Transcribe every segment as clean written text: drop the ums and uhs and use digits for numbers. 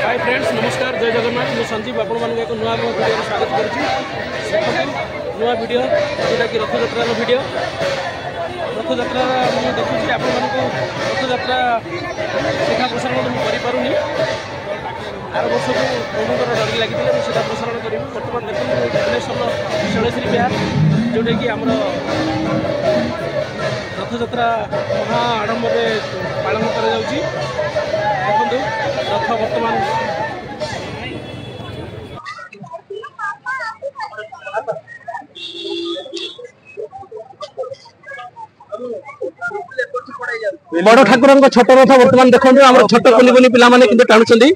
Hi friends नमस्कार जय जगन्नाथ मु संजीव आपण मान एक नुआ वीडियो स्वागत करुच्ची नुआ वीडियो जोटा कि रथ यात्रा वीडियो रथ यात्रा मुझे देखुची आपण मान रथ यात्रा सीधा प्रसारण मुझे करूनी आर वर्ष को प्रभुंर डरी लगी सीधा प्रसारण करी बर्तमान देखते भुवनेश्वर षोलश्री विहार जोटा कि आमर रथ यात्रा महा आडम्बर पालन कर देखु रथ बर्तमान बड़ ठाकुर छोट रथ बर्तमान देखो छोट कुनी कुनी पिला माने किंतु टाणुचंदी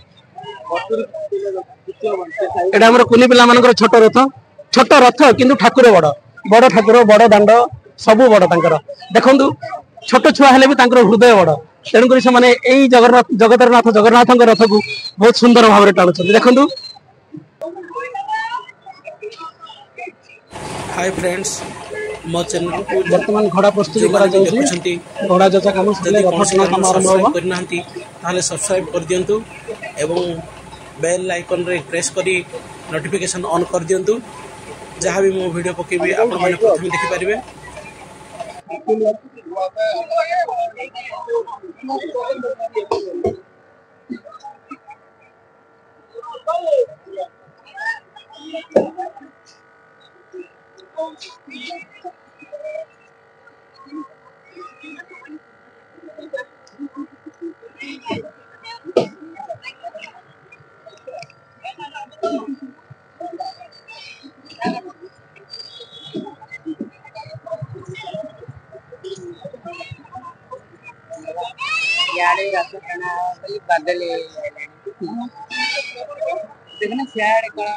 एटा हमर कुनी पिला मानकर छोट रथ किंतु ठाकुर बड़ बड़ ठाकुर बड़ दांड सबु बड़ तांकर देखंतु छोट छुआ हेले भी तांकर हृदय बड़ तेणुक से जगतरनाथ जगन्नाथ रथ को बहुत सुंदर भाव में टाणुचंदी देखंतु। हाय फ्रेंड्स मो चैनल को वर्तमान घोड़ा प्रस्तुति करा जाउछि घोड़ा जचा काम सले रथ टଣା काम आरंभ होबा करनांती ताले सब्सक्राइब कर दियंतु एवं बेल आइकन रे प्रेस करी नोटिफिकेशन ऑन कर दियंतु जहां भी मो वीडियो पकेबी आपण माने प्रथम देखि परिबे। यारे रथ टଣା बली बादल देखना सियाड़े कला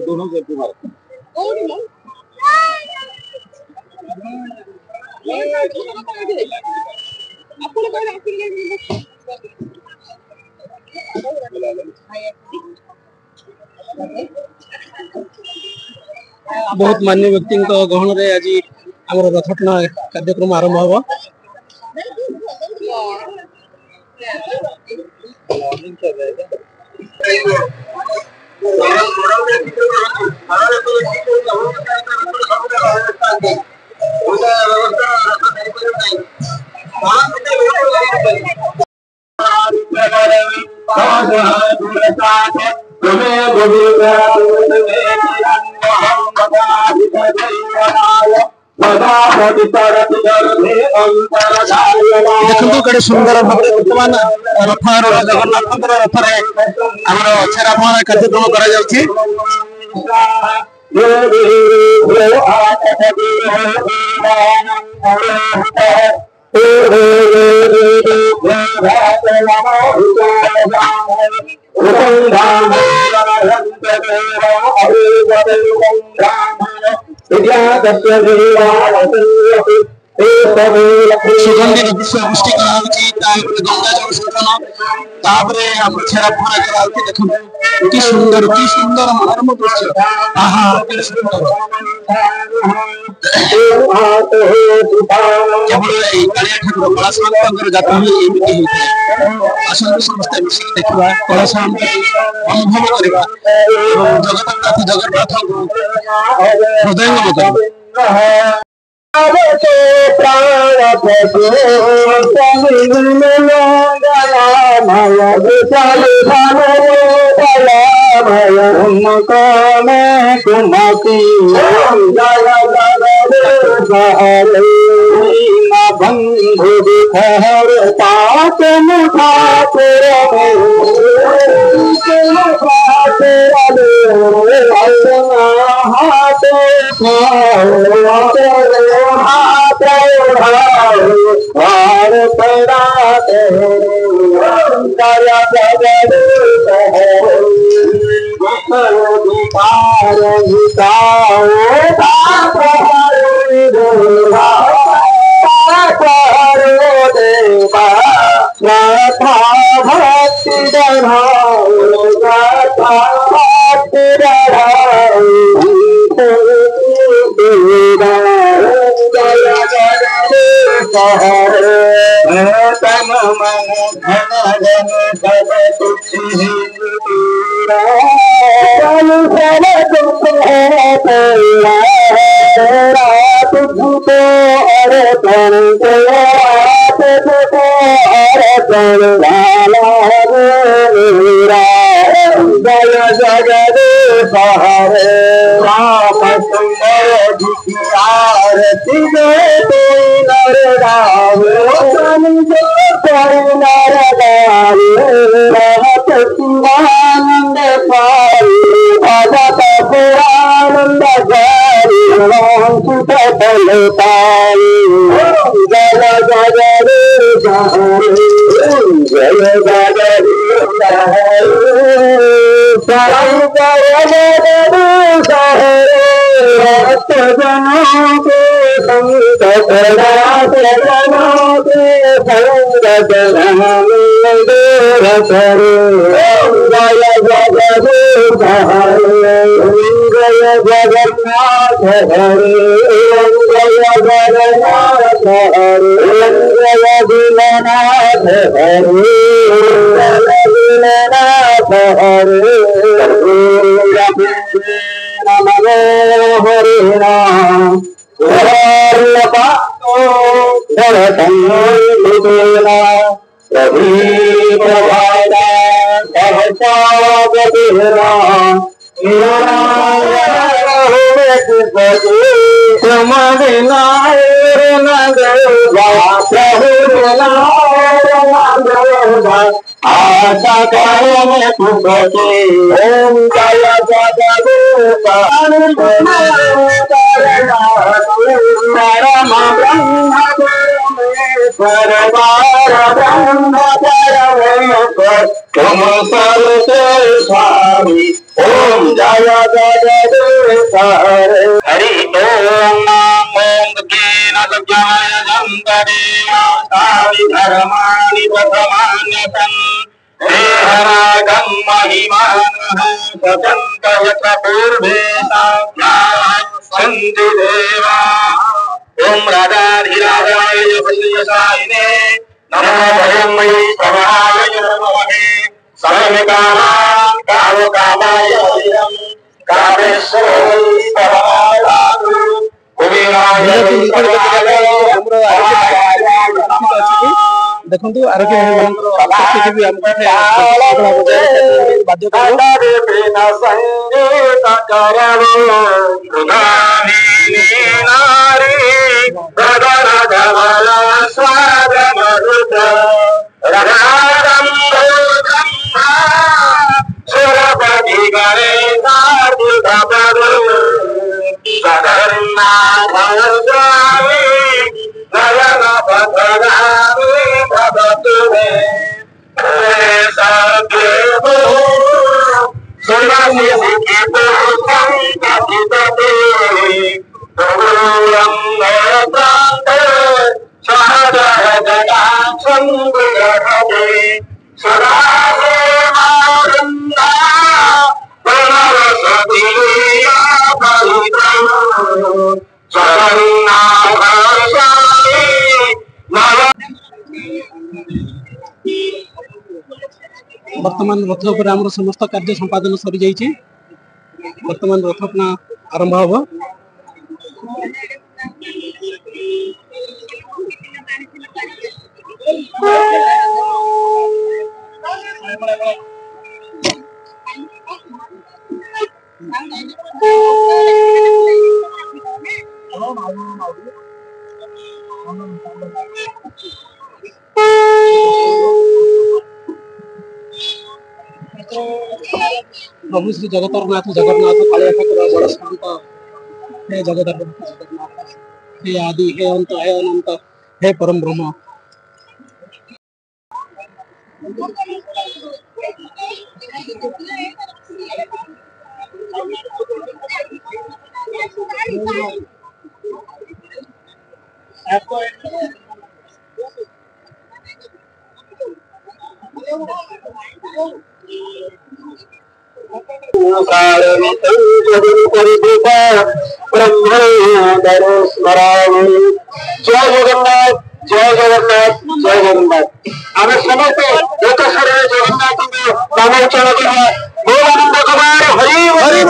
दोनों से मार बहुत मान्य व्यक्ति गहन रे आज आम रथ टଣା कार्यक्रम आरंभ होगा। देखो कड़े सुंदर भाव बर्तमान रथ जगन्नाथ रथ छेरा पहरा कार्यक्रम कर सुगंधित पुष्टि गंगा जल संचलन छेरा पहरा कर देखो सुंदर मनोरम दृश्य आहा सुंदर केवल कालिया ठाकुर कलाशांतर जात्रा आसंत समस्त मिसिक देखा कलाशांत अनुभव करवा जगन्नाथ जगन्नाथ हृदय बंधु दिखर पात मुठा देखु आरोग्य बाध्य वर्तमान रथ पर आम समस्त कार्य संपादन सरी जाइए। वर्तमान रथटना आरंभ हम प्रभु श्री जगतरनाथ जगन्नाथ कालिया ठाकुर बड़ संत हे जगन्नाथ हे आदि हे अंत हे अनंत हे परम ब्रह्म ब्रह्मणो स्मरामि। जय जगन्नाथ जय जगन्नाथ जय जगन्नाथ। आम समस्ते एक शरीर जगन्नाथ को नामोच्चारण करवा। गोविंद कुमार हरि हरि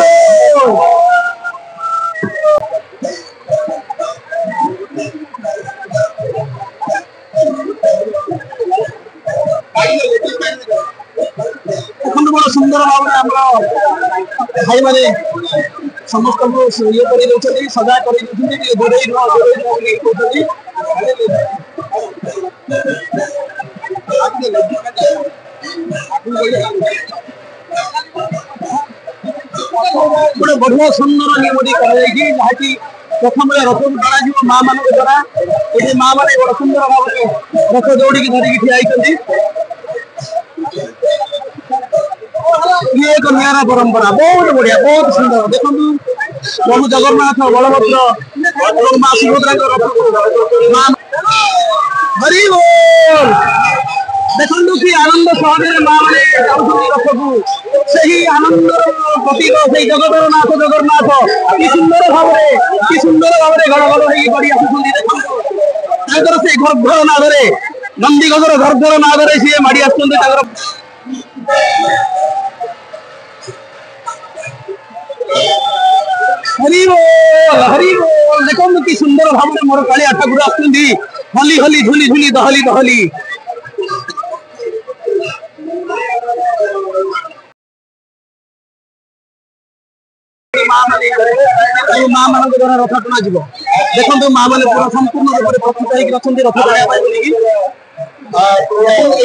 बड़ सुंदर भाव भाई मैंने समस्त ये कर सजा कर गोटे बढ़िया सुंदर नियम जहाँकि प्रथम रथ टणा माँ मान द्वारा ये माँ मैंने बड़ सुंदर भाव रथ दौड़ी धरिकी ठिया ये एक निरा परंपरा बहुत बढ़िया बहुत सुंदर देखो प्रभु जगन्नाथ बलभद्र और माँ सुभद्रा हरि बोल देखो कि आनंद सहरे माँ मैंने रथ को सही आनंद प्रतीक से जगतर नाथ जगन्नाथ कि सुंदर भाव घड़ घड़ होकर से घरघर नादरे नंदी गजर घरघर नादरे सी माड़ी आस हरि बोल देखो कि सुंदर भाव में मोर काली ठाकुर आसुंदी हली हली झुली झुली दहली दहली माँ मान द्वारा रथ टणा जीव देखो माँ मैंने पूरा संपूर्ण रूप से प्रस्तुत होती रथ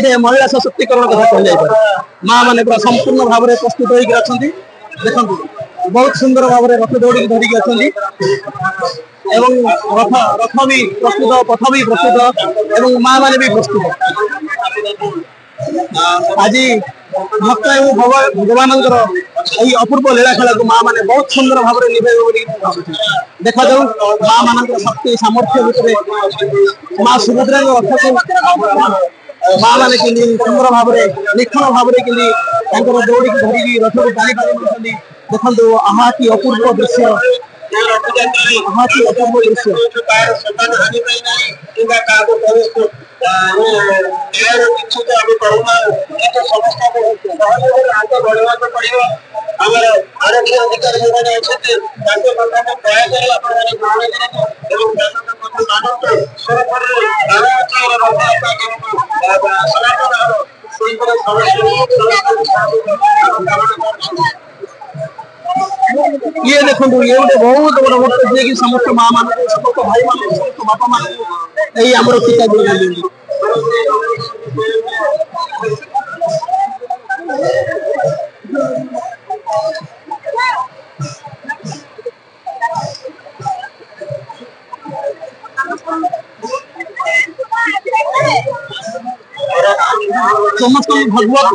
टाइम महिला सशक्तिकरण कथा कह माँ मैंने पूरा संपूर्ण भाव में प्रस्तुत होती देखो बहुत सुंदर भाव में रथ दौड़ी धरिकी अच्छा रथ भी प्रस्तुत पथ भी प्रस्तुत एवं माँ मैंने भी प्रस्तुत आज भक्त एवं भगवान अपूर्व लीला खेल को माँ मैंने बहुत सुंदर भाव में निभे देखा जाऊ माँ मान शक्ति सामर्थ्य भितर माँ सुभद्रा रथ को माँ मैंने कि सुंदर भाव में निखण भाव में कि दौड़ी धरिकी रथ को टाणी टाणी देखो आहा की अपूर्व दृश्य आहा की अपूर्व दृश्य आरक्षी अधिकारी जो ये देखो ये गोटे बहुत बड़ भक्त जे कि समस्त माँ मान समस्त भाई मान समस्त बापा मान यही आम टीका दे समस्त भगवत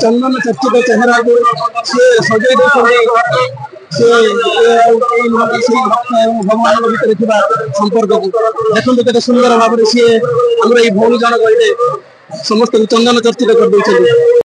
चंदन चर्चित चेहरा को सजे भगवान भीतर संपर्क को देखो केते सुंदर भाव में सी आम भौणी जन कहे समस्त चंदन चर्चित कर